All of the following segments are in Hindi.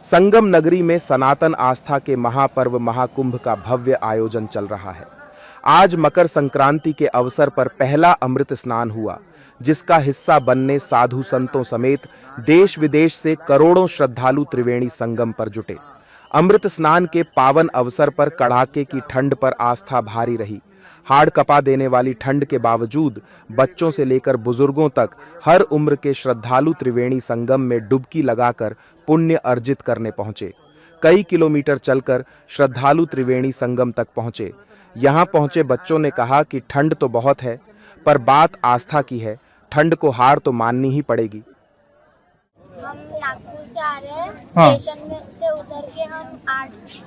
संगम नगरी में सनातन आस्था के महापर्व महाकुंभ का भव्य आयोजन चल रहा है। आज मकर संक्रांति के अवसर पर पहला अमृत स्नान हुआ, जिसका हिस्सा बनने साधु संतों समेत देश विदेश से करोड़ों श्रद्धालु त्रिवेणी संगम पर जुटे। अमृत स्नान के पावन अवसर पर कड़ाके की ठंड पर आस्था भारी रही। हाड़ कपा देने वाली ठंड के बावजूद बच्चों से लेकर बुजुर्गों तक हर उम्र के श्रद्धालु त्रिवेणी संगम में डुबकी लगाकर पुण्य अर्जित करने पहुंचे। कई किलोमीटर चलकर श्रद्धालु त्रिवेणी संगम तक पहुंचे। यहां पहुंचे बच्चों ने कहा कि ठंड तो बहुत है, पर बात आस्था की है, ठंड को हार तो माननी ही पड़ेगी। हम नागपुर से आ रहे हैं। स्टेशन में से उतर के हम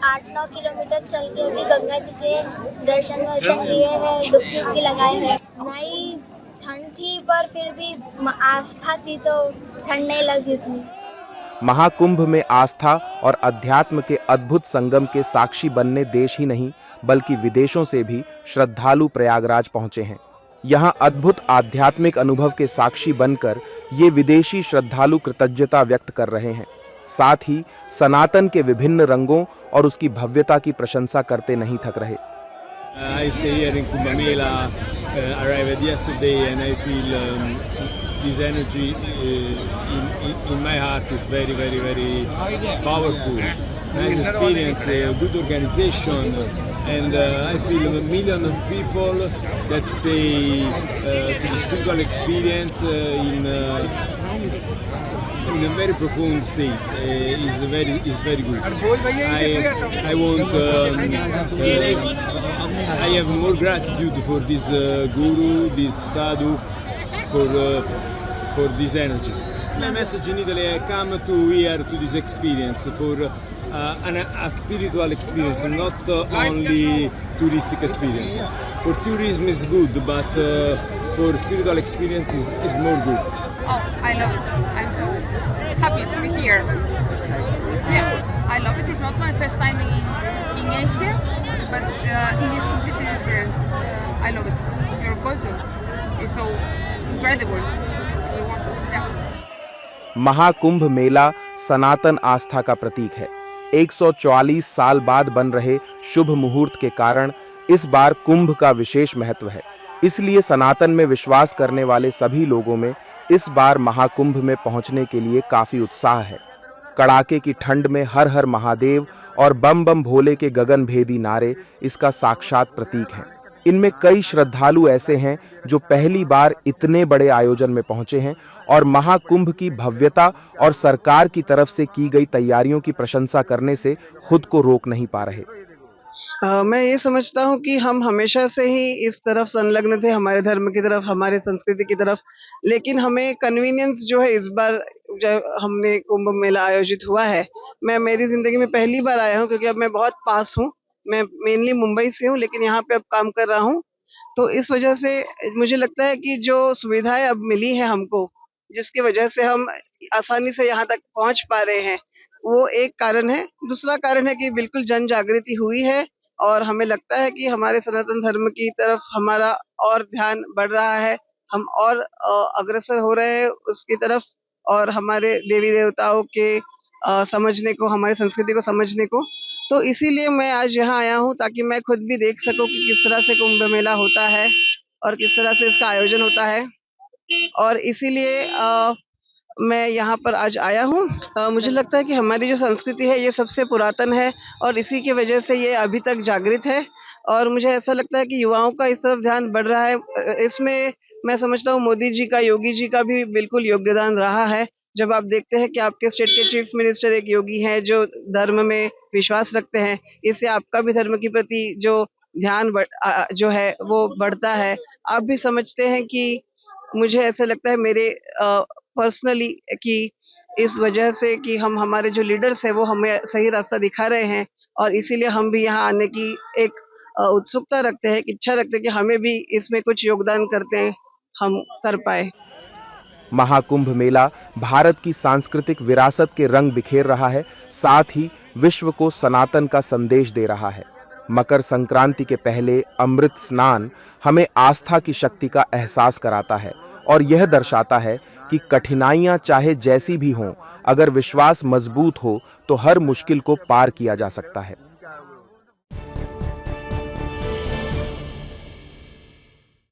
8-9 किलोमीटर चल के अभी गंगा जी के दर्शन वर्शन किए हैं, डुबकी लगाए हैं। नहीं ठंड थी, पर फिर भी आस्था थी तो ठंड नहीं लगी उतनी। महाकुंभ में आस्था और अध्यात्म के अद्भुत संगम के साक्षी बनने देश ही नहीं बल्कि विदेशों से भी श्रद्धालु प्रयागराज पहुंचे हैं। यहां अद्भुत आध्यात्मिक अनुभव के साक्षी बनकर ये विदेशी श्रद्धालु कृतज्ञता व्यक्त कर रहे हैं। साथ ही सनातन के विभिन्न रंगों और उसकी भव्यता की प्रशंसा करते नहीं थक रहे। I stay here in Kumbh Mela, arrived yesterday, and I feel this energy in my heart is very, very, very powerful. Nice experience, good organization, and I feel a million of people that stay to the spiritual experience in a very profound state. Is very good. I want. I have more gratitude for this guru, this sadhu, for this energy. My message in Italy, I come to here to this experience for a spiritual experience, not only touristic experience. For tourism is good, but for spiritual experience is more good. Oh, I love it. I'm so happy to be here. Yeah, I love it. It's not my first time in Asia, but India is completely different. I love it. Your culture is so incredible. Yeah. Mahakumbh मेला सनातन आस्था का प्रतीक है। 144 साल बाद बन रहे शुभ मुहूर्त के कारण इस बार कुंभ का विशेष महत्व है। इसलिए सनातन में विश्वास करने वाले सभी लोगों में इस बार महाकुंभ में पहुंचने के लिए काफी उत्साह है। कड़ाके की ठंड में हर हर महादेव और बम बम भोले के गगनभेदी नारे इसका साक्षात प्रतीक हैं। इनमें कई श्रद्धालु ऐसे हैं जो पहली बार इतने बड़े आयोजन में पहुंचे हैं और महाकुंभ की भव्यता और सरकार की तरफ से की गई तैयारियों की प्रशंसा करने से खुद को रोक नहीं पा रहे। मैं ये समझता हूँ कि हम हमेशा से ही इस तरफ संलग्न थे, हमारे धर्म की तरफ, हमारे संस्कृति की तरफ, लेकिन हमें कन्वीनियंस जो है इस बार जब हमने कुंभ मेला आयोजित हुआ है, मैं मेरी ज़िंदगी में पहली बार आया हूँ क्योंकि अब मैं बहुत पास हूँ। मैं मेनली मुंबई से हूँ, लेकिन यहाँ पे अब काम कर रहा हूँ, तो इस वजह से मुझे लगता है कि जो सुविधाएं अब मिली है हमको, जिसकी वजह से हम आसानी से यहाँ तक पहुँच पा रहे हैं, वो एक कारण है। दूसरा कारण है कि बिल्कुल जन जागृति हुई है और हमें लगता है कि हमारे सनातन धर्म की तरफ हमारा और ध्यान बढ़ रहा है, हम और अग्रसर हो रहे हैं उसकी तरफ, और हमारे देवी देवताओं के समझने को, हमारी संस्कृति को समझने को। तो इसीलिए मैं आज यहाँ आया हूँ ताकि मैं खुद भी देख सकूँ कि किस तरह से कुंभ मेला होता है और किस तरह से इसका आयोजन होता है, और इसीलिए मैं यहाँ पर आज आया हूँ। मुझे लगता है कि हमारी जो संस्कृति है ये सबसे पुरातन है और इसी की वजह से ये अभी तक जागृत है, और मुझे ऐसा लगता है कि युवाओं का इस तरफ ध्यान बढ़ रहा है। इसमें मैं समझता हूँ मोदी जी का, योगी जी का भी बिल्कुल योगदान रहा है। जब आप देखते हैं कि आपके स्टेट के चीफ मिनिस्टर एक योगी हैं जो धर्म में विश्वास रखते हैं, इससे आपका भी धर्म के प्रति जो ध्यान जो है वो बढ़ता है। आप भी समझते हैं कि मुझे ऐसा लगता है मेरे पर्सनली कि इस वजह से कि हम, हमारे जो लीडर्स हैं वो हमें सही रास्ता दिखा रहे हैं, और इसीलिए हम भी यहाँ आने की एक उत्सुकता रखते हैं, इच्छा रखते हैं कि हमें भी इसमें कुछ योगदान करते हैं, हम कर पाए। महाकुंभ मेला भारत की सांस्कृतिक विरासत के रंग बिखेर रहा है, साथ ही विश्व को सनातन का संदेश दे रहा है। मकर संक्रांति के पहले अमृत स्नान हमें आस्था की शक्ति का एहसास कराता है और यह दर्शाता है कि कठिनाइयां चाहे जैसी भी हों, अगर विश्वास मजबूत हो तो हर मुश्किल को पार किया जा सकता है।